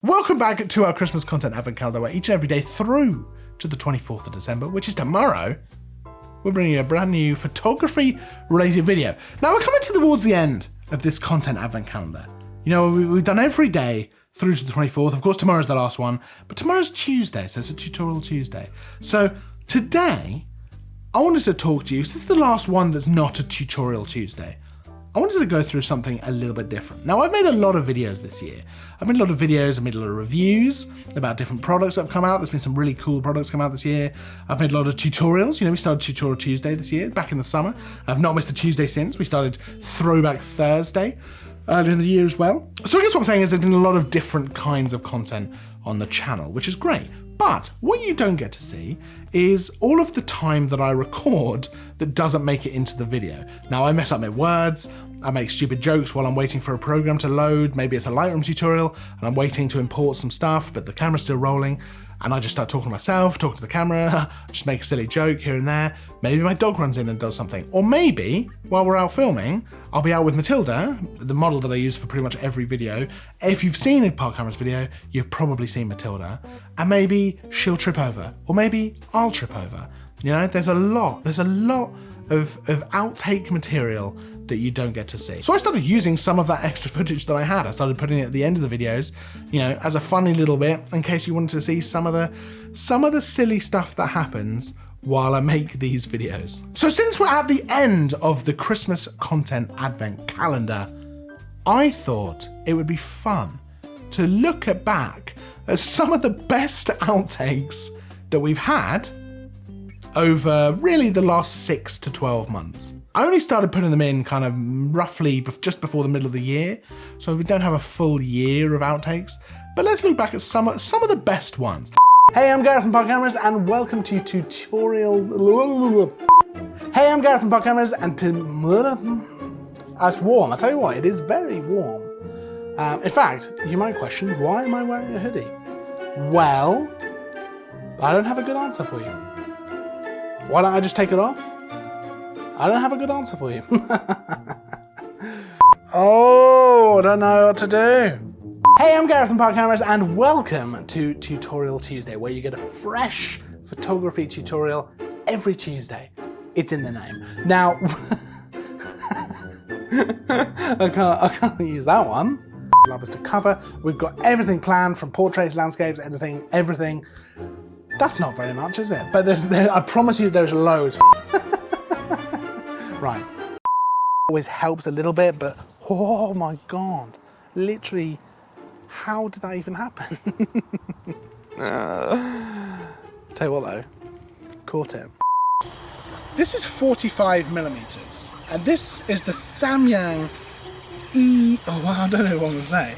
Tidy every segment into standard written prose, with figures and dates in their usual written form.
Welcome back to our Christmas content advent calendar, where each and every day through to the 24th of December, which is tomorrow, we're bringing you a brand new photography related video. Now we're coming towards the end of this content advent calendar. You know, we've done every day through to the 24th. Of course, tomorrow's the last one, but tomorrow's Tuesday, so it's a tutorial Tuesday. So today, I wanted to talk to you, since it's the last one that's not a tutorial Tuesday, I wanted to go through something a little bit different. Now, I've made a lot of videos this year. I've made a lot of videos, I've made a lot of reviews about different products that have come out. There's been some really cool products come out this year. I've made a lot of tutorials. You know, we started Tutorial Tuesday this year, back in the summer. I've not missed a Tuesday since. We started Throwback Thursday earlier in the year as well. So I guess what I'm saying is there's been a lot of different kinds of content on the channel, which is great. But what you don't get to see is all of the time that I record that doesn't make it into the video. Now, I mess up my words, I make stupid jokes while I'm waiting for a program to load. Maybe it's a Lightroom tutorial and I'm waiting to import some stuff, but the camera's still rolling, and I just start talking to myself, talking to the camera, just make a silly joke here and there. Maybe my dog runs in and does something. Or maybe, while we're out filming, I'll be out with Matilda, the model that I use for pretty much every video. If you've seen a Park Cameras video, you've probably seen Matilda, and maybe she'll trip over, or maybe I'll trip over. You know, there's a lot of outtake material that you don't get to see. So I started using some of that extra footage that I had. I started putting it at the end of the videos, you know, as a funny little bit, in case you wanted to see some of the silly stuff that happens while I make these videos. So since we're at the end of the Christmas content advent calendar, I thought it would be fun to look back at some of the best outtakes that we've had over really the last 6 to 12 months. I only started putting them in kind of roughly just before the middle of the year, so we don't have a full year of outtakes, but let's look back at some of the best ones. Hey, I'm Gareth from Park Cameras, and welcome to tutorial... Hey, I'm Gareth from Park Cameras, and it's warm, I tell you what, it is very warm. In fact, you might question, why am I wearing a hoodie? Well, I don't have a good answer for you. Why don't I just take it off? I don't have a good answer for you. Oh, I don't know what to do. Hey, I'm Gareth from Park Cameras, and welcome to Tutorial Tuesday, where you get a fresh photography tutorial every Tuesday. It's in the name. Now, I can't use that one. Love us to cover. We've got everything planned, from portraits, landscapes, editing, everything. That's not very much, is it? But I promise you there's loads. Right. Always helps a little bit, but oh my God. Literally, how did that even happen? Tell you what though, caught it. This is 45mm, and this is the Samyang E... Oh wow, I don't know what to say.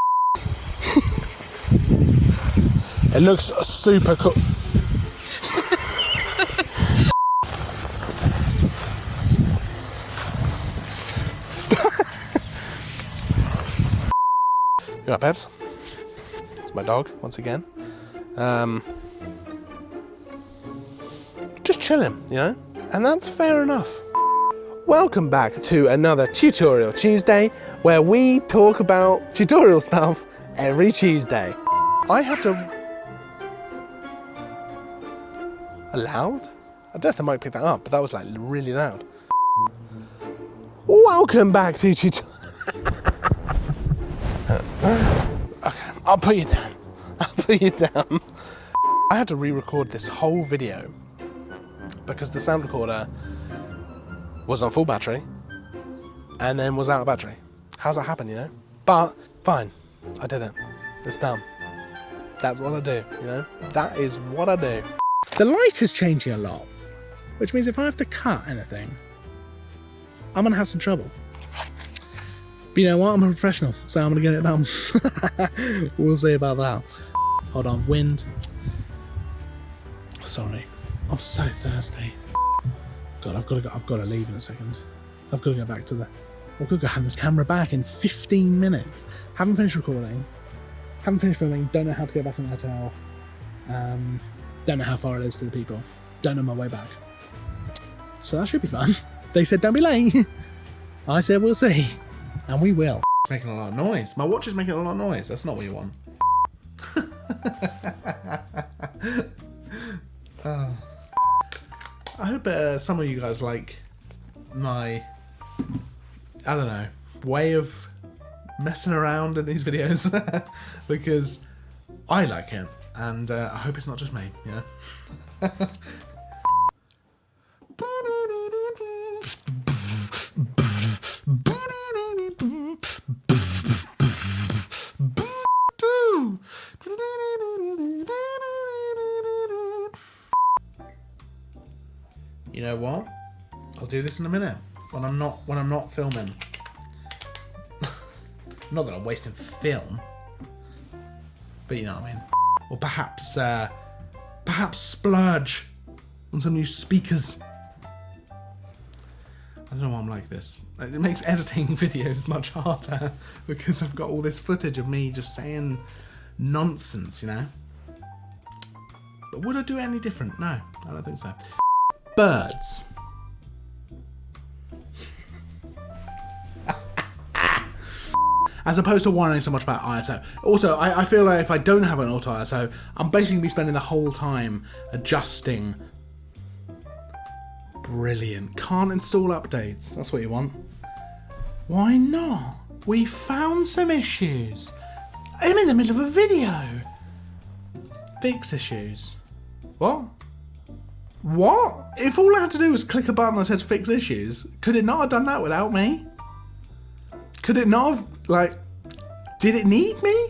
It looks super cool. You right, Babs? It's my dog, once again. Just chilling, you know? And that's fair enough. Welcome back to another Tutorial Tuesday, where we talk about tutorial stuff every Tuesday. I had to... Loud? I don't know if the mic picked that up, but that was like really loud. Welcome back to Tutorial... Okay, I'll put you down. I'll put you down. I had to re-record this whole video because the sound recorder was on full battery and then was out of battery. How's that happen, you know? But fine, I did it. It's done. That's what I do, you know? That is what I do. The light is changing a lot, which means if I have to cut anything, I'm gonna have some trouble. But you know what, I'm a professional, so I'm gonna get it done. We'll see about that. Hold on, wind. Sorry, I'm so thirsty. God, I've got to leave in a second. I've got to go back to I've got to go hand this camera back in 15 minutes. Haven't finished recording. Haven't finished filming. Don't know how to get back in the hotel. Don't know how far it is to the people. Don't know my way back. So that should be fun. They said don't be late. I said we'll see. And we will. It's making a lot of noise. My watch is making a lot of noise. That's not what you want. Oh. I hope some of you guys like my, I don't know, way of messing around in these videos because I like it, and I hope it's not just me, you know. You know what? I'll do this in a minute when I'm not filming. Not that I'm wasting film, but you know what I mean. Or perhaps splurge on some new speakers. I don't know why I'm like this. It makes editing videos much harder because I've got all this footage of me just saying nonsense, you know. But would I do it any different? No, I don't think so. Birds. As opposed to worrying so much about ISO. Also, I feel like if I don't have an auto ISO, I'm basically spending the whole time adjusting. Brilliant. Can't install updates. That's what you want. Why not? We found some issues. I'm in the middle of a video. Fix issues. What? What? If all I had to do was click a button that says fix issues, could it not have done that without me? Could it not have, like, did it need me?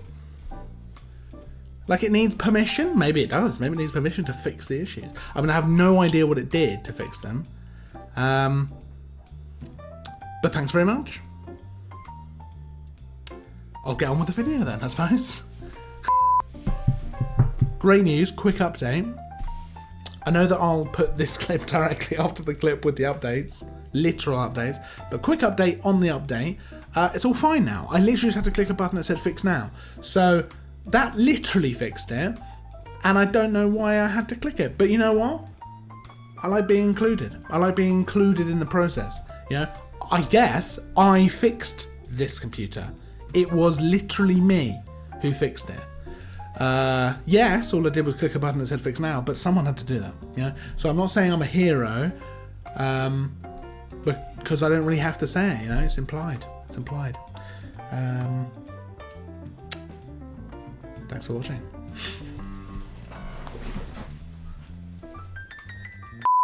Like it needs permission? Maybe it does. Maybe it needs permission to fix the issues. I mean, I have no idea what it did to fix them. But thanks very much. I'll get on with the video then, I suppose. Great news, quick update. I know that I'll put this clip directly after the clip with the updates, literal updates, but quick update on the update. It's all fine now. I literally just had to click a button that said fix now. So that literally fixed it, and I don't know why I had to click it. But you know what? I like being included. I like being included in the process. You know, I guess I fixed this computer. It was literally me who fixed it. Yes, all I did was click a button that said fix now, but someone had to do that, you know? So I'm not saying I'm a hero, because I don't really have to say it, you know? It's implied. It's implied. Thanks for watching.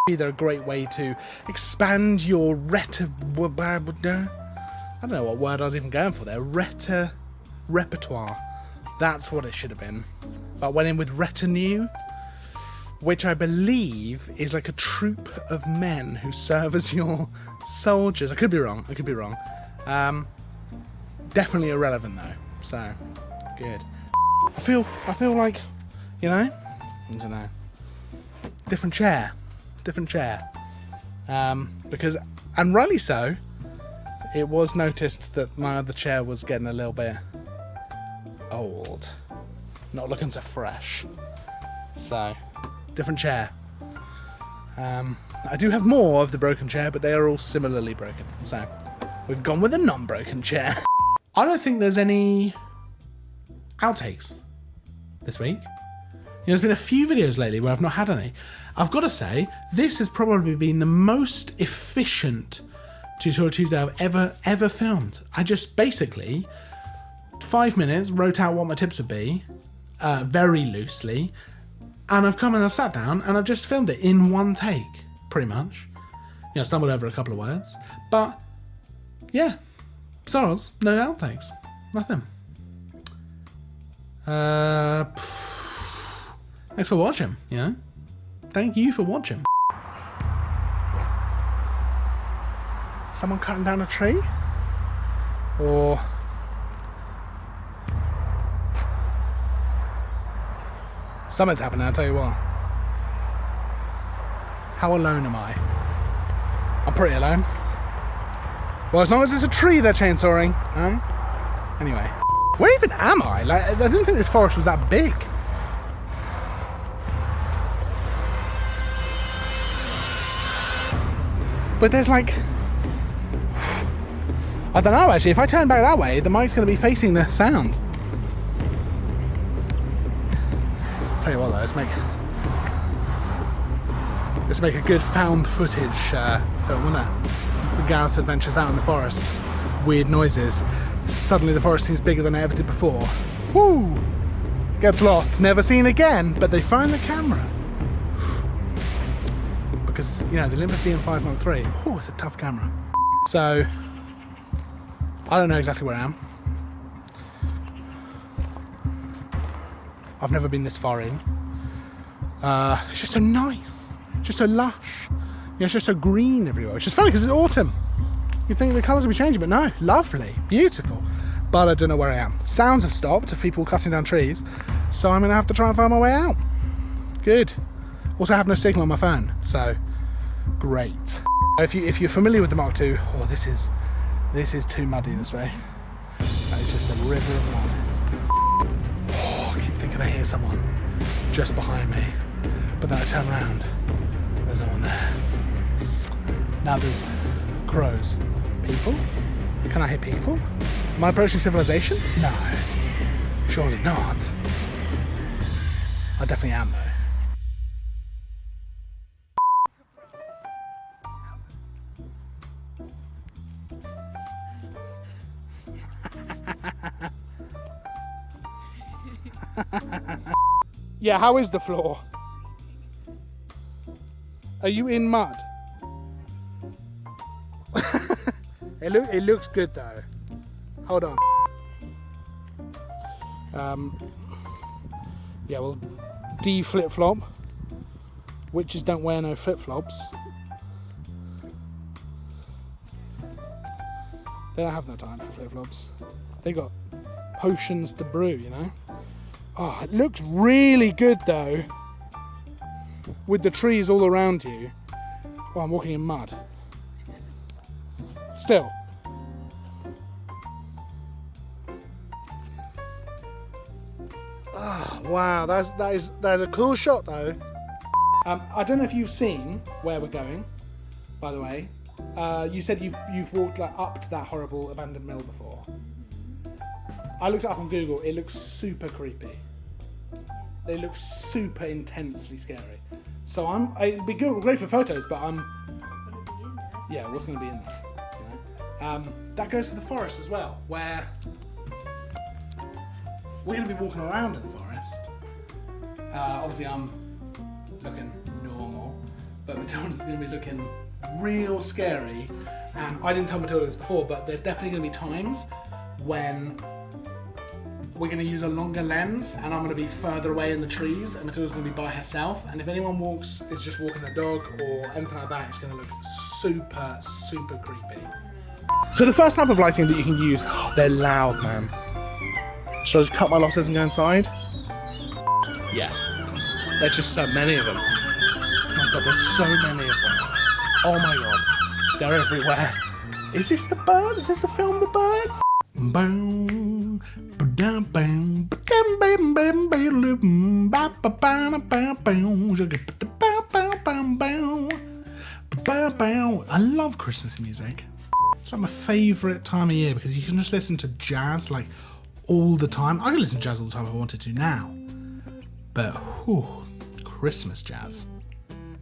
They're a great way to expand your I don't know what word I was even going for there. Repertoire. That's what it should have been. But I went in with retinue, which I believe is like a troop of men who serve as your soldiers. I could be wrong. Definitely irrelevant though. So good. I feel like, you know, I don't know. Different chair. Because, and rightly so, it was noticed that my other chair was getting a little bit old, not looking so fresh. So, different chair. I do have more of the broken chair, but they are all similarly broken. So, we've gone with a non-broken chair. I don't think there's any outtakes this week. You know, there's been a few videos lately where I've not had any. I've got to say, this has probably been the most efficient Tutorial Tuesday I've ever filmed. I just basically 5 minutes, wrote out what my tips would be, very loosely, and I've come and I've sat down and I've just filmed it in one take, pretty much. You know, stumbled over a couple of words, but yeah, stars, no outtakes, nothing. Thanks for watching, you know? Thank you for watching. Someone cutting down a tree? Or something's happening, I'll tell you what. How alone am I? I'm pretty alone. Well, as long as it's a tree they're chainsawing. Anyway. Where even am I? Like, I didn't think this forest was that big. But there's like, I don't know actually, if I turn back that way, the mic's going to be facing the sound. Tell you what though, let's make a good found footage film, wouldn't it? The Garrett's adventures out in the forest. Weird noises. Suddenly the forest seems bigger than I ever did before. Woo! Gets lost, never seen again, but they find the camera. Because, you know, the Olympus EM5 Mark III, it's a tough camera. So, I don't know exactly where I am. I've never been this far in. It's just so nice. It's just so lush. You know, it's just so green everywhere. Which is funny because it's autumn. You'd think the colours would be changing, but no. Lovely. Beautiful. But I don't know where I am. Sounds have stopped of people cutting down trees. So I'm going to have to try and find my way out. Good. Also, I have no signal on my phone. So, great. If you're familiar with the Mark II, this is too muddy this way. That is just a river of mud. I keep thinking I hear someone just behind me, but then I turn around, there's no one there. Now there's crows. People? Can I hear people? Am I approaching civilization? No. Surely not. I definitely am though. Yeah, how is the floor? Are you in mud? It looks good though. Hold on. Yeah, well, D flip-flop. Witches don't wear no flip-flops. They don't have no time for flip-flops. They got potions to brew, you know? Oh, it looks really good though. With the trees all around you. Oh, I'm walking in mud. Still. Oh, wow, that is a cool shot though. I don't know if you've seen where we're going, by the way. You said you've walked like up to that horrible abandoned mill before. I looked it up on Google. It looks super creepy. It looks super intensely scary. So it'd be good, great for photos, but yeah, what's going to be in there? You know? That goes for the forest as well, where we're going to be walking around in the forest. Obviously, I'm looking normal, but Matilda's going to be looking real scary. And I didn't tell Matilda this before, but there's definitely going to be times when we're going to use a longer lens and I'm going to be further away in the trees and Matilda's going to be by herself, and if anyone is just walking their dog or anything like that, it's going to look super, super creepy. So the first type of lighting that you can use, they're loud, man. Should I just cut my losses and go inside? Yes. There's just so many of them. Oh my god, there's so many of them. Oh my god. They're everywhere. Is this the bird? Is this the film The Birds? Boom, ba-dum, boom, ba-dum, bam, bam, bam, bam. I love Christmas music. It's like my favourite time of year because you can just listen to jazz like all the time. I can listen to jazz all the time if I wanted to now. But Christmas jazz.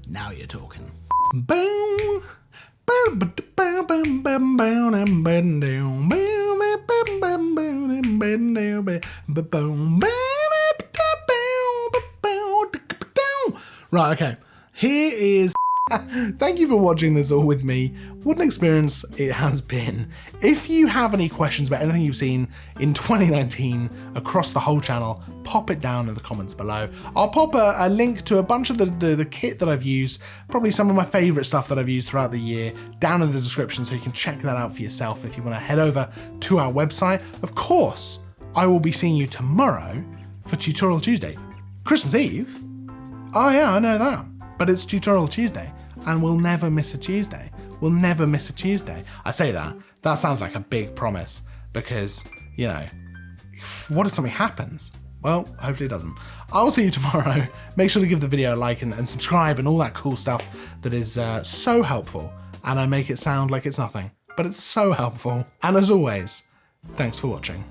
Now you're talking. Boom. Right, okay. Here is... Thank you for watching this all with me. What an experience it has been. If you have any questions about anything you've seen in 2019 across the whole channel, pop it down in the comments below. I'll pop a link to a bunch of the kit that I've used, probably some of my favourite stuff that I've used throughout the year, down in the description so you can check that out for yourself if you want to head over to our website. Of course, I will be seeing you tomorrow for Tutorial Tuesday. Christmas Eve? Oh yeah, I know that. But it's Tutorial Tuesday, and we'll never miss a Tuesday. We'll never miss a Tuesday. I say that sounds like a big promise, because, you know, what if something happens? Well, hopefully it doesn't. I will see you tomorrow. Make sure to give the video a like and subscribe and all that cool stuff that is so helpful. And I make it sound like it's nothing, but it's so helpful. And as always, thanks for watching.